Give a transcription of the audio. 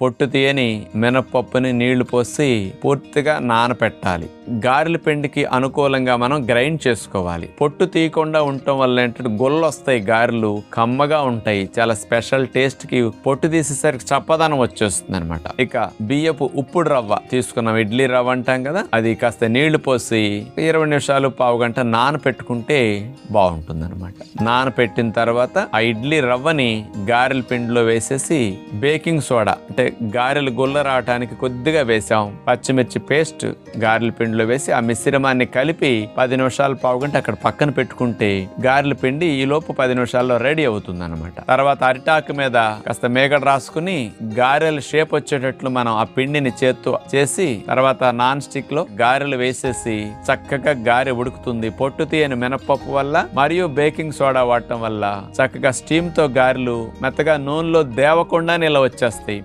పొట్టు తీయని మినపప్పుని నీళ్లు పోసి పూర్తిగా నానపెట్టాలి. గారెల పిండికి అనుకూలంగా మనం గ్రైండ్ చేసుకోవాలి. పొట్టు తీయకుండా ఉండటం వల్ల ఏంటంటే గొల్లు వస్తాయి, గారెలు కమ్మగా ఉంటాయి, చాలా స్పెషల్ టేస్ట్ కి. పొట్టు తీసేసరికి చప్పదనం వచ్చేస్తుంది అనమాట. ఇక బియ్యపు ఉప్పుడు రవ్వ తీసుకున్నాం, ఇడ్లీ రవ్వ అంటాం కదా, అది కాస్త నీళ్లు పోసి 20 నిమిషాలు పావు గంట నానపెట్టుకుంటే బాగుంటుంది అనమాట. నానపెట్టిన తర్వాత ఆ ఇడ్లీ రవ్వని గారెల పిండిలో వేసేసి బేకింగ్ సోడా అంటే గారెలు గుల్ల రావడానికి కొద్దిగా వేసాం, పచ్చిమిర్చి పేస్ట్ గారెల పిండిలో వేసి ఆ మిశ్రమాన్ని కలిపి 10 నిమిషాలు పావు గంట అక్కడ పక్కన పెట్టుకుంటే గారెల పిండి ఈ లోపు 10 నిమిషాల్లో రెడీ అవుతుంది అనమాట. తర్వాత అరిటాకు మీద కాస్త మేగడ రాసుకుని గారెల షేప్ వచ్చేటట్లు మనం ఆ పిండిని చేత్తో చేసి తర్వాత నాన్ స్టిక్ లో గారెలు వేసేసి చక్కగా గారె ఉడుకుతుంది. పొట్టు తీయని మినపప్పు వల్ల మరియు బేకింగ్ సోడా వాడటం వల్ల చక్కగా స్టీమ్ తో గారెలు మెత్తగా నూనెలో దేవకుండా నిల్వ వచ్చేస్తాయి.